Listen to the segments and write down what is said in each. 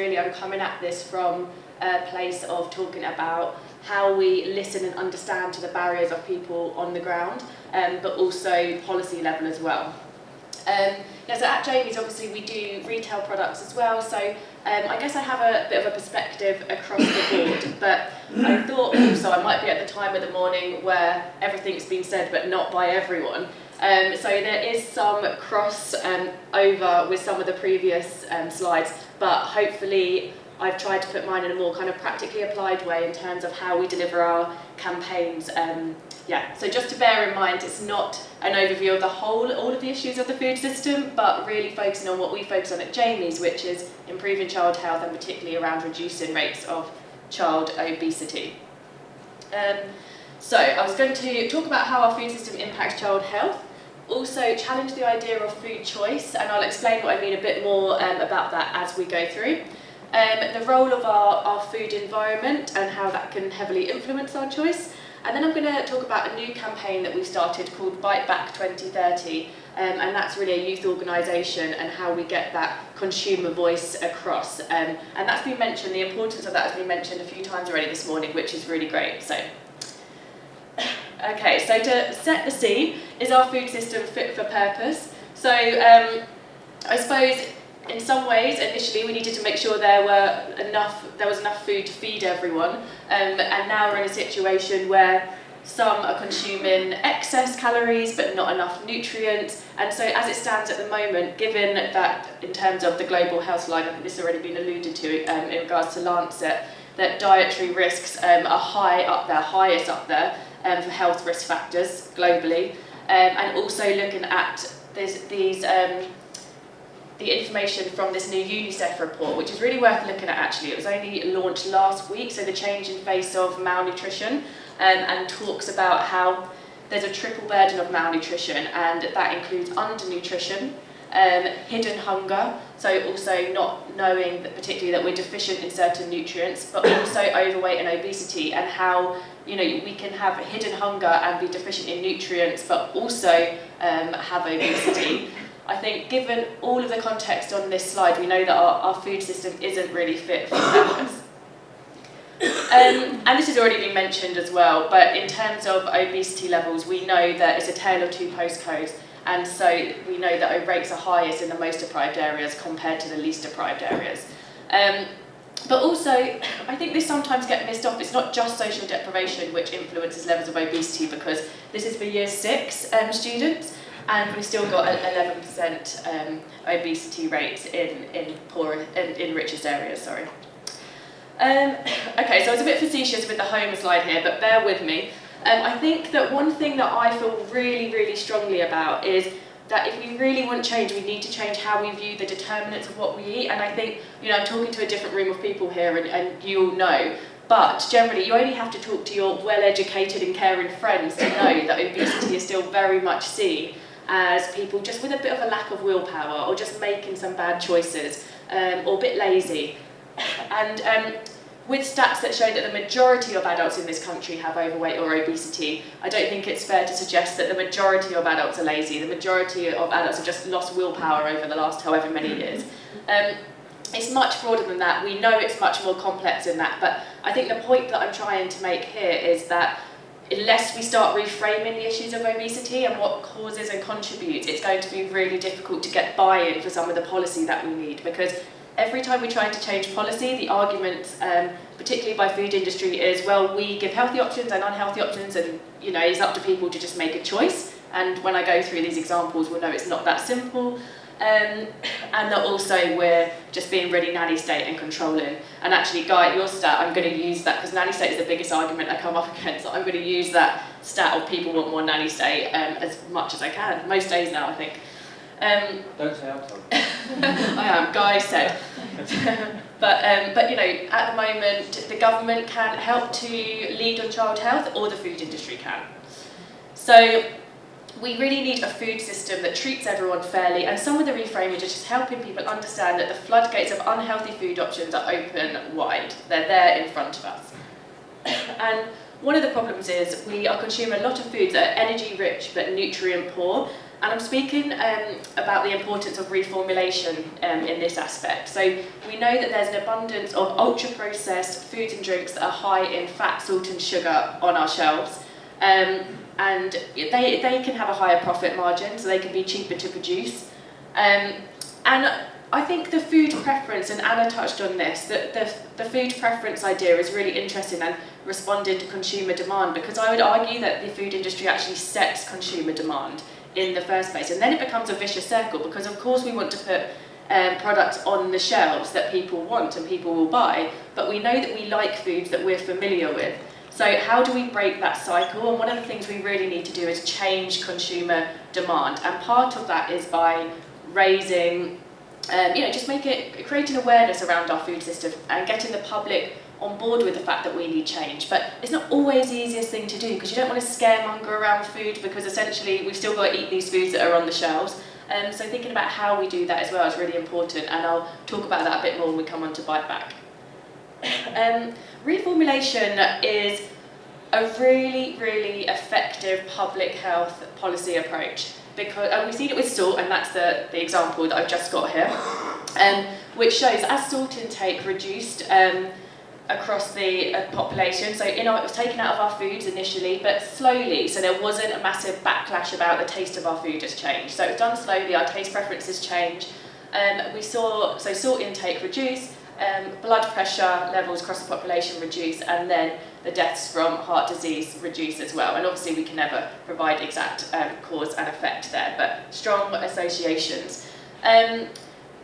really I'm coming at this from a place of talking about how we listen and understand to the barriers of people on the ground, but also policy level as well. So at Jamie's, obviously, we do retail products as well, so I guess I have a bit of a perspective across the board, but I thought also I might be at the time of the morning where everything's been said, but not by everyone. So there is some cross over with some of the previous slides, but hopefully I've tried to put mine in a more kind of practically applied way in terms of how we deliver our campaigns. So just to bear in mind, it's not an overview of all of the issues of the food system, but really focusing on what we focus on at Jamie's, which is improving child health and particularly around reducing rates of child obesity. So I was going to talk about how our food system impacts child health, also challenge the idea of food choice, and I'll explain what I mean a bit more about that as we go through. The role of our food environment and how that can heavily influence our choice. And then I'm going to talk about a new campaign that we started called Bite Back 2030, and that's really a youth organisation and how we get that consumer voice across. And that's been mentioned, the importance of that has been mentioned a few times already this morning, which is really great. So, okay, so to set the scene, is our food system fit for purpose? So I suppose in some ways, initially we needed to make sure there was enough food to feed everyone, and now we're in a situation where some are consuming excess calories but not enough nutrients, and so as it stands at the moment, given that in terms of the global health slide, I think this has already been alluded to in regards to Lancet, that dietary risks are highest up there for health risk factors globally, and also looking at the information from this new UNICEF report, which is really worth looking at actually. It was only launched last week, so the change in face of malnutrition, and talks about how there's a triple burden of malnutrition, and that includes undernutrition, hidden hunger, so also not knowing that particularly that we're deficient in certain nutrients, but also overweight and obesity, and how we can have hidden hunger and be deficient in nutrients, but also have obesity. I think given all of the context on this slide, we know that our food system isn't really fit for purpose. And this has already been mentioned as well, but in terms of obesity levels, we know that it's a tale of two postcodes, and so we know that rates are highest in the most deprived areas compared to the least deprived areas. But also, I think this sometimes gets missed off. It's not just social deprivation which influences levels of obesity, because this is for year 6 students, and we've still got 11% obesity rates in richest areas. Sorry. Okay, so I was a bit facetious with the home slide here, but bear with me. I think that one thing that I feel really, really strongly about is that if we really want change, we need to change how we view the determinants of what we eat. And I think, I'm talking to a different room of people here, and you all know, but generally you only have to talk to your well-educated and caring friends to know that obesity is still very much seen as people just with a bit of a lack of willpower, or just making some bad choices, or a bit lazy. And with stats that show that the majority of adults in this country have overweight or obesity, I don't think it's fair to suggest that the majority of adults are lazy. The majority of adults have just lost willpower over the last however many years. It's much broader than that. We know it's much more complex than that, but I think the point that I'm trying to make here is that unless we start reframing the issues of obesity and what causes and contributes, it's going to be really difficult to get buy-in for some of the policy that we need, because every time we try to change policy, the argument, particularly by food industry, is, well, we give healthy options and unhealthy options, and it's up to people to just make a choice. And when I go through these examples, we'll know it's not that simple. And that also we're just being really nanny state and controlling. And actually, Guy, your stat, I'm going to use that, because nanny state is the biggest argument I come up against. So I'm going to use that stat of people want more nanny state as much as I can. Most days now, I think. Don't say I'm told. I am, Guy said. but at the moment, the government can help to lead on child health, or the food industry can. So we really need a food system that treats everyone fairly, and some of the reframing is just helping people understand that the floodgates of unhealthy food options are open wide. They're there in front of us. And one of the problems is we are consuming a lot of foods that are energy rich but nutrient poor, And I'm speaking about the importance of reformulation in this aspect. So we know that there's an abundance of ultra-processed foods and drinks that are high in fat, salt and sugar on our shelves. And they can have a higher profit margin, so they can be cheaper to produce. And I think the food preference, and Anna touched on this, that the food preference idea is really interesting and responded to consumer demand, because I would argue that the food industry actually sets consumer demand in the first place, and then it becomes a vicious circle, because of course we want to put products on the shelves that people want and people will buy, but we know that we like foods that we're familiar with. So how do we break that cycle? And one of the things we really need to do is change consumer demand, and part of that is by raising just creating awareness around our food system and getting the public on board with the fact that we need change. But it's not always the easiest thing to do, because you don't want to scaremonger around food, because essentially we've still got to eat these foods that are on the shelves. So thinking about how we do that as well is really important, and I'll talk about that a bit more when we come on to Bite Back. Reformulation is a really, really effective public health policy approach, because we've seen it with salt, and that's the example that I've just got here, which shows as salt intake reduced across the population, so it was taken out of our foods initially, but slowly, so there wasn't a massive backlash about the taste of our food has changed. So it was done slowly, our taste preferences change. We saw salt intake reduce, blood pressure levels across the population reduce, and then the deaths from heart disease reduce as well. And obviously we can never provide exact cause and effect there, but strong associations.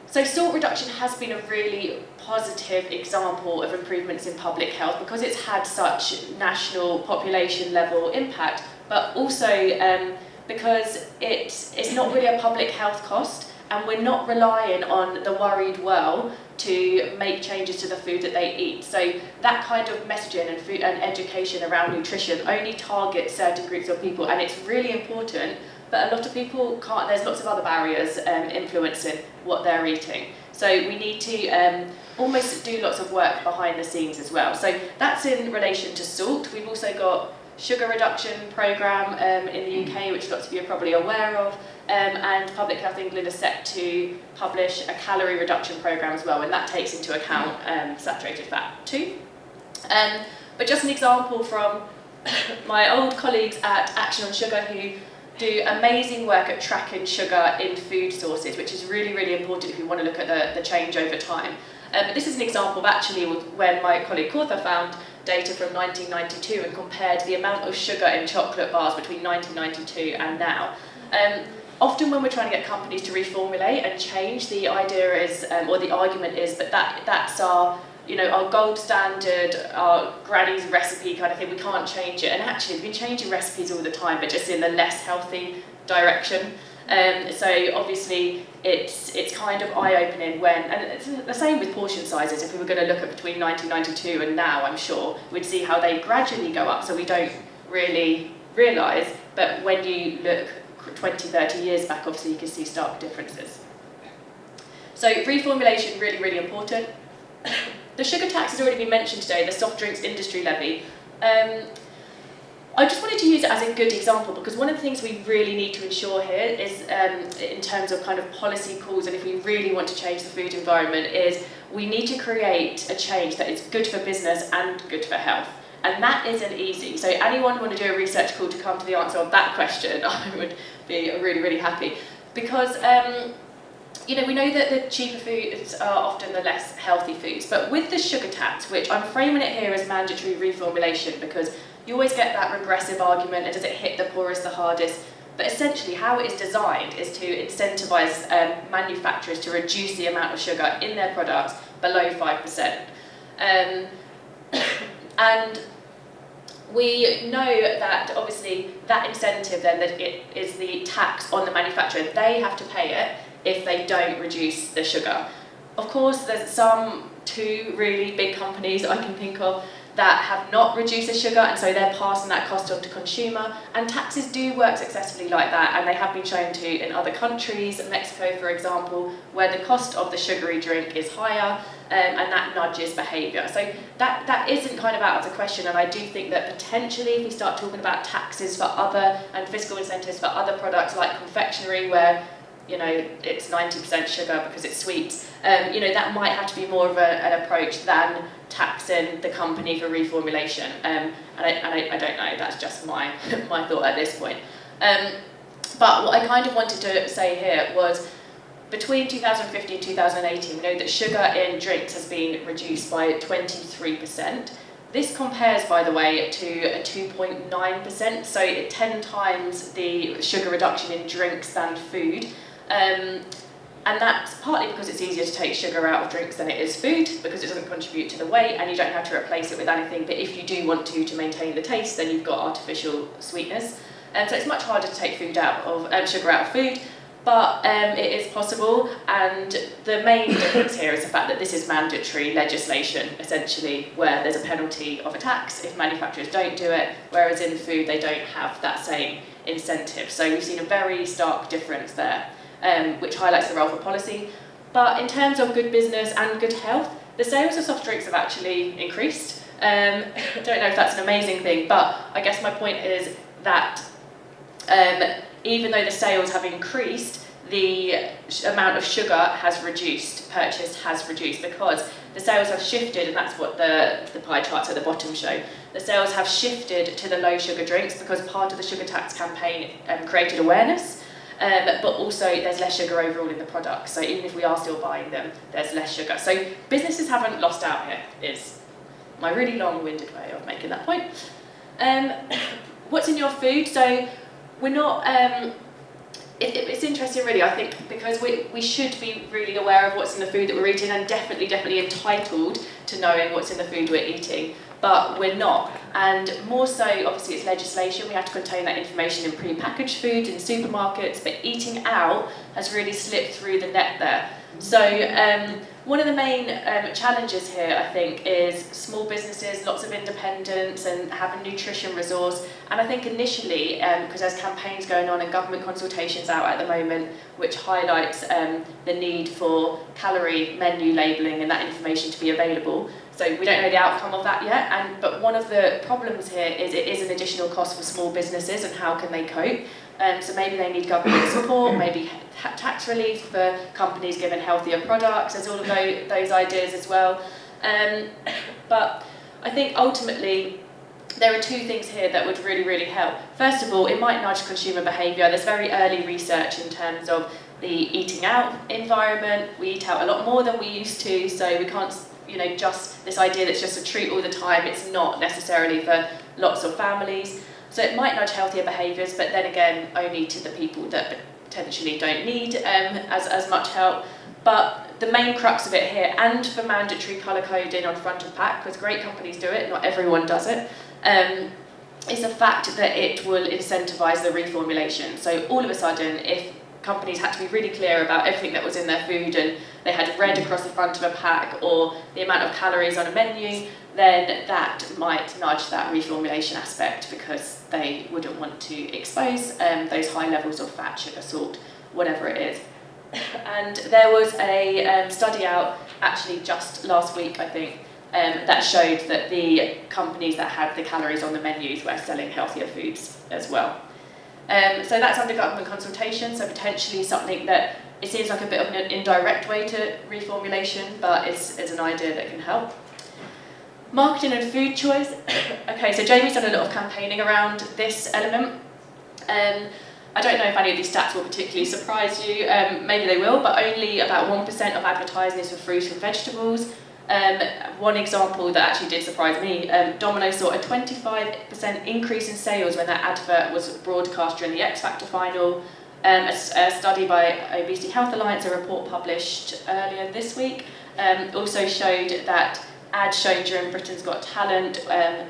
So salt reduction has been a really positive example of improvements in public health, because it's had such national population level impact, but also because it's not really a public health cost, and we're not relying on the worried well to make changes to the food that they eat. So that kind of messaging and food and education around nutrition only targets certain groups of people, and it's really important, but a lot of people can't. There's lots of other barriers influencing what they're eating. So we need to almost do lots of work behind the scenes as well. So that's in relation to salt. We've also got sugar reduction programme in the UK, which lots of you are probably aware of, and Public Health England is set to publish a calorie reduction programme as well, and that takes into account saturated fat too. But just an example from my old colleagues at Action on Sugar, who do amazing work at tracking sugar in food sources, which is really, really important if you want to look at the change over time. But this is an example of actually when my colleague Kautha found data from 1992 and compared the amount of sugar in chocolate bars between 1992 and now. Often when we're trying to get companies to reformulate and change, the idea is, or the argument is that's our gold standard, our granny's recipe kind of thing, we can't change it. And actually we've been changing recipes all the time, but just in the less healthy direction. So obviously it's kind of eye-opening and it's the same with portion sizes. If we were going to look at between 1992 and now, I'm sure we'd see how they gradually go up, so we don't really realise, but when you look 20, 30 years back, obviously you can see stark differences. So reformulation, really, really important. The sugar tax has already been mentioned today, the soft drinks industry levy. I just wanted to use it as a good example, because one of the things we really need to ensure here is, in terms of kind of policy calls, and if we really want to change the food environment, is we need to create a change that is good for business and good for health. And that isn't easy. So anyone want to do a research call to come to the answer of that question, I would be really, really happy. Because we know that the cheaper foods are often the less healthy foods, but with the sugar tax, which I'm framing it here as mandatory reformulation, because you always get that regressive argument, and does it hit the poorest the hardest? But essentially how it is designed is to incentivise manufacturers to reduce the amount of sugar in their products below 5%. And we know that obviously that incentive then, that it is the tax on the manufacturer, they have to pay it if they don't reduce the sugar. Of course, there's two really big companies I can think of that have not reduced the sugar, and so they're passing that cost on to consumer. And taxes do work successfully like that, and they have been shown to in other countries, Mexico for example, where the cost of the sugary drink is higher, and that nudges behaviour. So that isn't kind of out of the question, and I do think that potentially if we start talking about taxes for other and fiscal incentives for other products like confectionery, where it's 90% sugar because it's sweet, that might have to be more of an approach than taxing the company for reformulation. And I don't know, that's just my thought at this point. But what I kind of wanted to say here was, between 2015 and 2018, we know that sugar in drinks has been reduced by 23%. This compares, by the way, to a 2.9%, so 10 times the sugar reduction in drinks than food. And that's partly because it's easier to take sugar out of drinks than it is food, because it doesn't contribute to the weight and you don't have to replace it with anything. But if you do want to maintain the taste, then you've got artificial sweetness. And so it's much harder to take sugar out of food, but it is possible. And the main difference here is the fact that this is mandatory legislation, essentially, where there's a penalty of a tax if manufacturers don't do it, whereas in food they don't have that same incentive. So we've seen a very stark difference there. Which highlights the role for policy. But in terms of good business and good health, the sales of soft drinks have actually increased. I don't know if that's an amazing thing, but I guess my point is that even though the sales have increased, the amount of sugar has reduced, purchase has reduced, because the sales have shifted, and that's what the pie charts at the bottom show. The sales have shifted to the low sugar drinks because part of the sugar tax campaign created awareness. But also there's less sugar overall in the product, so even if we are still buying them, there's less sugar. So businesses haven't lost out here, is my really long-winded way of making that point. What's in your food? So we're not, it's interesting really, I think, because we should be really aware of what's in the food that we're eating, and definitely entitled to knowing what's in the food we're eating. But we're not, and more so, obviously it's legislation, we have to contain that information in pre-packaged food in supermarkets, but eating out has really slipped through the net there. So one of the main challenges here, I think, is small businesses, lots of independence, and have a nutrition resource. And I think initially, because there's campaigns going on and government consultations out at the moment, which highlights the need for calorie menu labelling and that information to be available. So we don't know the outcome of that yet, but one of the problems here is it is an additional cost for small businesses, and how can they cope? So maybe they need government support, maybe tax relief for companies given healthier products. There's all of those ideas as well. But I think ultimately there are two things here that would really help. First of all, it might nudge consumer behaviour. There's very early research in terms of the eating out environment. We eat out a lot more than we used to, so we can't, just this idea that's just a treat all the time. It's not necessarily for lots of families. So it might nudge healthier behaviours, but then again, only to the people that potentially don't need as much help. But the main crux of it here, and for mandatory colour coding on front of pack, because great companies do it, not everyone does it, is the fact that it will incentivise the reformulation. So all of a sudden, if companies had to be really clear about everything that was in their food, and they had red across the front of a pack, or the amount of calories on a menu, then that might nudge that reformulation aspect, because they wouldn't want to expose those high levels of fat, sugar, salt, whatever it is. And there was a study out actually just last week, I think, that showed that the companies that had the calories on the menus were selling healthier foods as well. So that's under government consultation, so potentially something that it seems like a bit of an indirect way to reformulation, but is an idea that can help. Marketing and food choice. Okay, so Jamie's done a lot of campaigning around this element. I don't know if any of these stats will particularly surprise you, maybe they will, but only about 1% of advertising is for fruit and vegetables. One example that actually did surprise me, Domino's saw a 25% increase in sales when that advert was broadcast during the X Factor final. A study by Obesity Health Alliance, a report published earlier this week, also showed that ads shown during Britain's Got Talent, a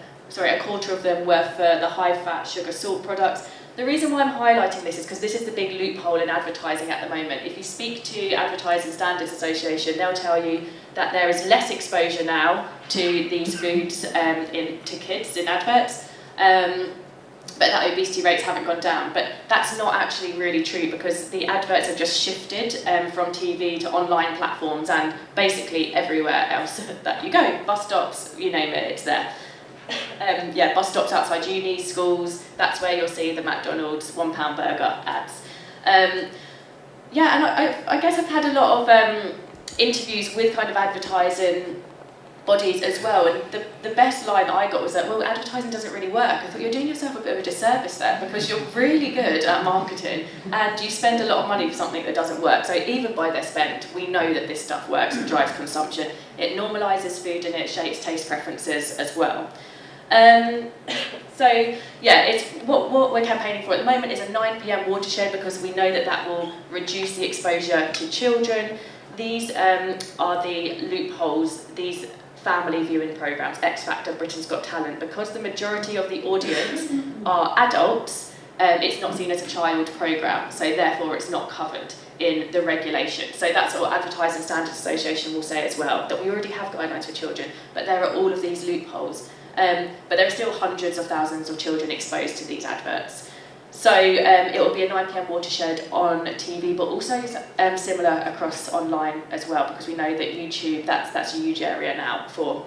quarter of them were for the high-fat sugar salt products. the reason why I'm highlighting this is because this is the big loophole in advertising at the moment. If you speak to Advertising Standards Association, they'll tell you that there is less exposure now to these foods to kids in adverts, but that obesity rates haven't gone down. But that's not actually really true, because the adverts have just shifted from TV to online platforms and basically everywhere else that you go. Bus stops, you name it, it's there. Bus stops outside unis, schools, that's where you'll see the McDonald's £1 burger ads. And I guess I've had a lot of interviews with kind of advertising bodies as well, and the best line I got was that, well, advertising doesn't really work. I thought, you're doing yourself a bit of a disservice there, because you're really good at marketing and you spend a lot of money for something that doesn't work. So even by their spend, we know that this stuff works and drives consumption. It normalises food and it shapes taste preferences as well. It's what we're campaigning for at the moment is a 9 PM watershed, because we know that will reduce the exposure to children. These are the loopholes, these family viewing programmes, X Factor, Britain's Got Talent. Because the majority of the audience are adults, it's not seen as a child programme, so therefore it's not covered in the regulation. So that's what Advertising Standards Association will say as well, that we already have guidelines for children, but there are all of these loopholes. But there are still hundreds of thousands of children exposed to these adverts. So it will be a 9 PM watershed on TV, but also similar across online as well, because we know that YouTube, that's a huge area now for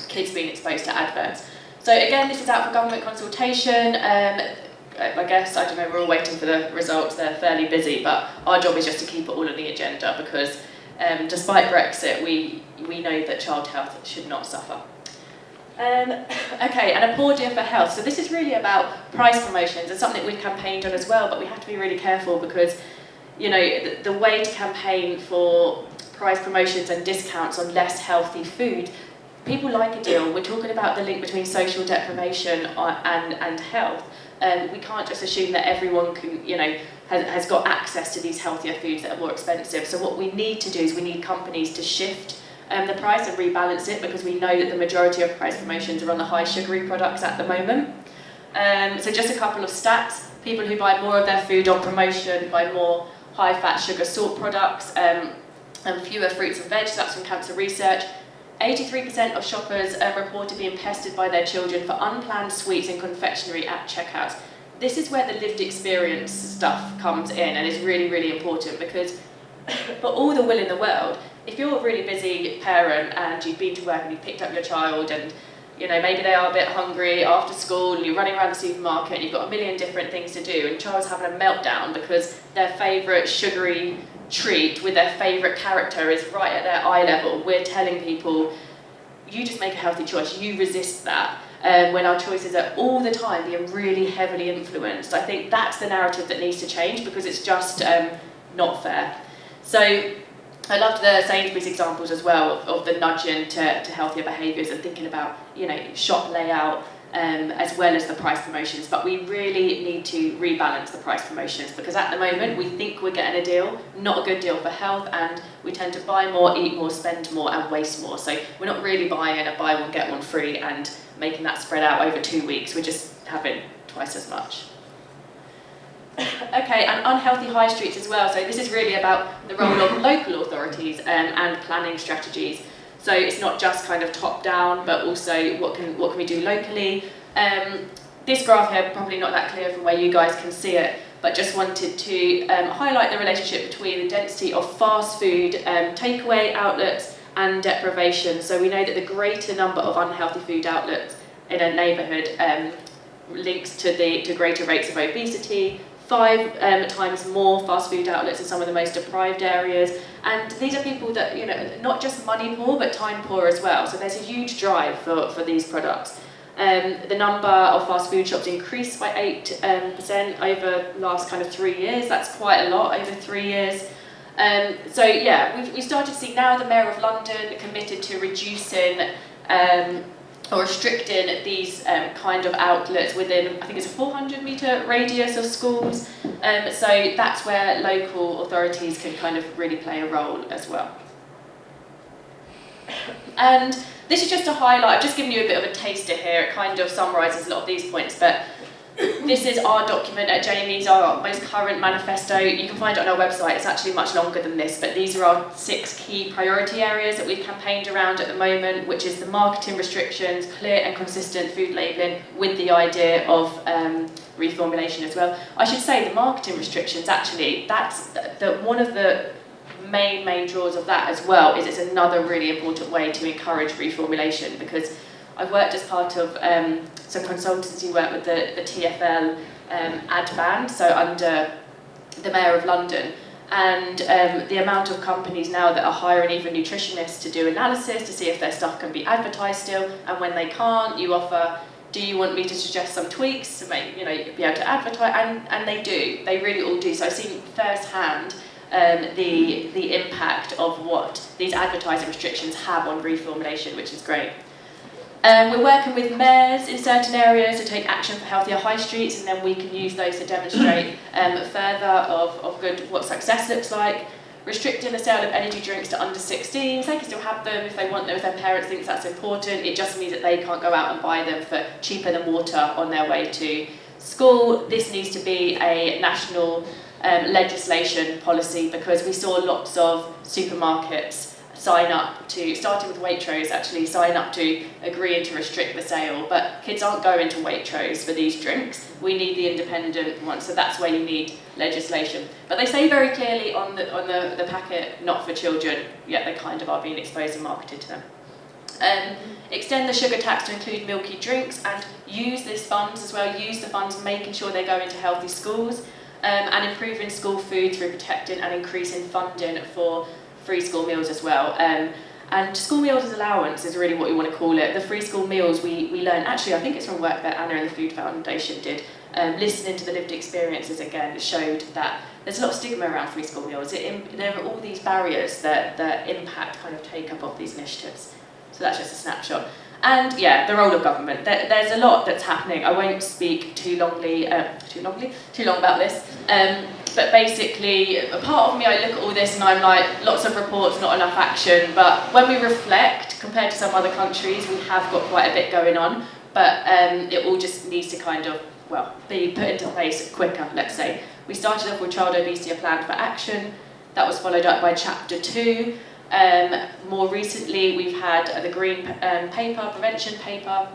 kids being exposed to adverts. So again, this is out for government consultation. I guess, I don't know, we're all waiting for the results, they're fairly busy, but our job is just to keep it all on the agenda, because despite Brexit, we know that child health should not suffer. And a poor deal for health. So this is really about price promotions, and something we've campaigned on as well, but we have to be really careful, because the way to campaign for price promotions and discounts on less healthy food, people like a deal. We're talking about the link between social deprivation and health. We can't just assume that everyone can, has got access to these healthier foods that are more expensive. So what we need to do is we need companies to shift the price and rebalance it, because we know that the majority of price promotions are on the high sugary products at the moment. So just a couple of stats. People who buy more of their food on promotion buy more high fat, sugar, salt products and fewer fruits and veg. That's from Cancer Research. 83% of shoppers reported being pestered by their children for unplanned sweets and confectionery at checkouts. This is where the lived experience stuff comes in and is really, really important, because for all the will in the world, if you're a really busy parent and you've been to work and you've picked up your child and maybe they are a bit hungry after school and you're running around the supermarket and you've got a million different things to do, and child's having a meltdown because their favourite sugary treat with their favourite character is right at their eye level, we're telling people, you just make a healthy choice, you resist that. When our choices are all the time being really heavily influenced. I think that's the narrative that needs to change, because it's just not fair. So I loved the Sainsbury's examples as well of the nudging to healthier behaviours and thinking about shop layout as well as the price promotions. But we really need to rebalance the price promotions, because at the moment we think we're getting a deal, not a good deal for health, and we tend to buy more, eat more, spend more and waste more. So we're not really buying a buy one get one free and making that spread out over 2 weeks, we're just having twice as much. And unhealthy high streets as well. So this is really about the role of local authorities and planning strategies. So it's not just kind of top down, but also what can we do locally. This graph here, probably not that clear from where you guys can see it, but just wanted to highlight the relationship between the density of fast food takeaway outlets and deprivation. So we know that the greater number of unhealthy food outlets in a neighbourhood links to greater rates of obesity, 5 times more fast food outlets in some of the most deprived areas. And these are people that, not just money poor, but time poor as well. So there's a huge drive for these products. The number of fast food shops increased by 8% over the last kind of 3 years. That's quite a lot over 3 years. We started to see now the Mayor of London committed to reducing or restricting these kind of outlets within, I think it's a 400-metre radius of schools. So that's where local authorities can kind of really play a role as well. And this is just a highlight. I've just given you a bit of a taster here. It kind of summarises a lot of these points, but this is our document at Jamie's, our most current manifesto. You can find it on our website. It's actually much longer than this, but these are our 6 key priority areas that we've campaigned around at the moment, which is the marketing restrictions, clear and consistent food labelling, with the idea of reformulation as well. I should say the marketing restrictions, actually, that's one of the main draws of that as well, is it's another really important way to encourage reformulation, because I've worked as part of some consultancy work with the TfL ad ban, so under the Mayor of London, and the amount of companies now that are hiring even nutritionists to do analysis to see if their stuff can be advertised still, and when they can't, you offer, do you want me to suggest some tweaks to make, be able to advertise, and they do, they really all do. So I've seen firsthand the impact of what these advertising restrictions have on reformulation, which is great. We're working with mayors in certain areas to take action for healthier high streets, and then we can use those to demonstrate further of what success looks like. Restricting the sale of energy drinks to under 16s, they can still have them if they want them, if their parents think that's important. It just means that they can't go out and buy them for cheaper than water on their way to school. This needs to be a national legislation policy, because we saw lots of supermarkets sign up to, starting with Waitrose actually, sign up to agreeing to restrict the sale, but kids aren't going to Waitrose for these drinks. We need the independent ones, so that's where you need legislation. But they say very clearly on the packet, not for children, yet they kind of are being exposed and marketed to them. Extend the sugar tax to include milky drinks, and use these funds as well, use the funds making sure they go into healthy schools, and improving school food through protecting and increasing funding for free school meals as well. And school meals as allowance is really what you want to call it. The free school meals we learned, actually I think it's from work that Anna and the Food Foundation did, listening to the lived experiences again, it showed that there's a lot of stigma around free school meals. There are all these barriers that impact kind of take-up of these initiatives. So that's just a snapshot. And yeah, the role of government. There's a lot that's happening. I won't speak too long about this. But basically, a part of me, I look at all this and I'm like, lots of reports, not enough action. But when we reflect, compared to some other countries, we have got quite a bit going on. But it all just needs to kind of, be put into place quicker, let's say. We started off with Child Obesity, a Plan for Action. That was followed up by Chapter 2. More recently, we've had the Green Paper, Prevention Paper,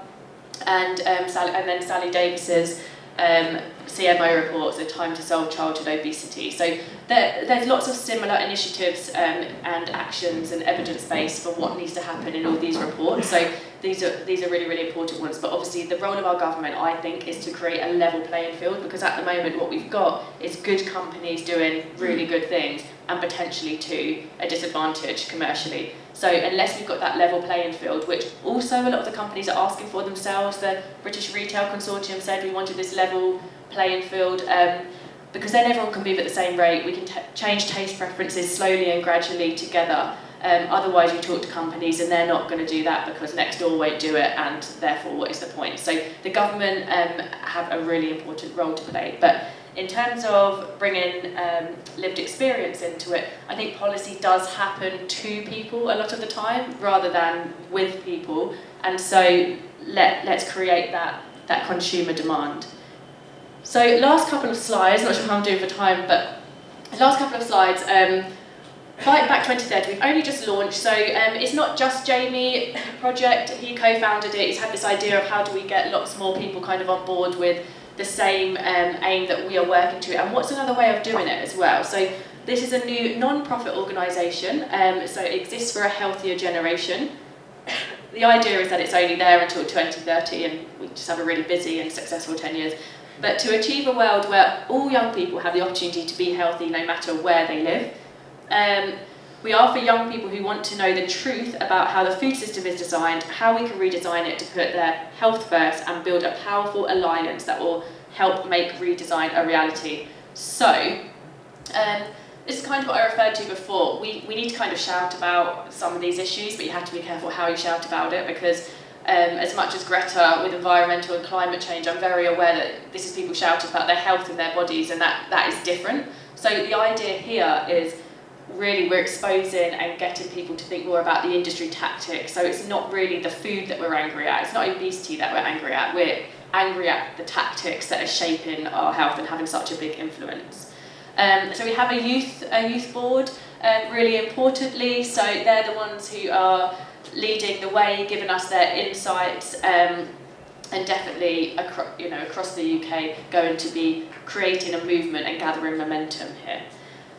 and then Sally Davis's CMO reports, A Time to Solve Childhood Obesity. So there's lots of similar initiatives and actions and evidence base for what needs to happen in all these reports. So these are really, really important ones. But obviously the role of our government, I think, is to create a level playing field, because at the moment what we've got is good companies doing really good things and potentially to a disadvantage commercially. So unless we've got that level playing field, which also a lot of the companies are asking for themselves, the British Retail Consortium said we wanted this level playing field, because then everyone can move at the same rate. We can change taste preferences slowly and gradually together. Otherwise you talk to companies and they're not going to do that because next door won't do it, and therefore what is the point? So the government have a really important role to play. But in terms of bringing lived experience into it, I think policy does happen to people a lot of the time rather than with people, and so let's create that consumer demand. So last couple of slides, not sure how I'm doing for time, but last couple of slides. Fight Back 2030, we've only just launched, so it's not just Jamie project, he co-founded it, he's had this idea of how do we get lots more people kind of on board with the same aim that we are working to, and what's another way of doing it as well. So this is a new non-profit organisation, so it exists for a healthier generation. The idea is that it's only there until 2030 and we just have a really busy and successful 10 years. But to achieve a world where all young people have the opportunity to be healthy no matter where they live, we are for young people who want to know the truth about how the food system is designed, how we can redesign it to put their health first and build a powerful alliance that will help make redesign a reality. So, this is kind of what I referred to before. We need to kind of shout about some of these issues, but you have to be careful how you shout about it, because as much as Greta with environmental and climate change, I'm very aware that this is people shouting about their health and their bodies, and that is different. So the idea here is really we're exposing and getting people to think more about the industry tactics. So it's not really the food that we're angry at, it's not obesity that we're angry at, angry at the tactics that are shaping our health and having such a big influence. So we have a youth board, really importantly, so they're the ones who are leading the way, giving us their insights, and definitely across the UK going to be creating a movement and gathering momentum here.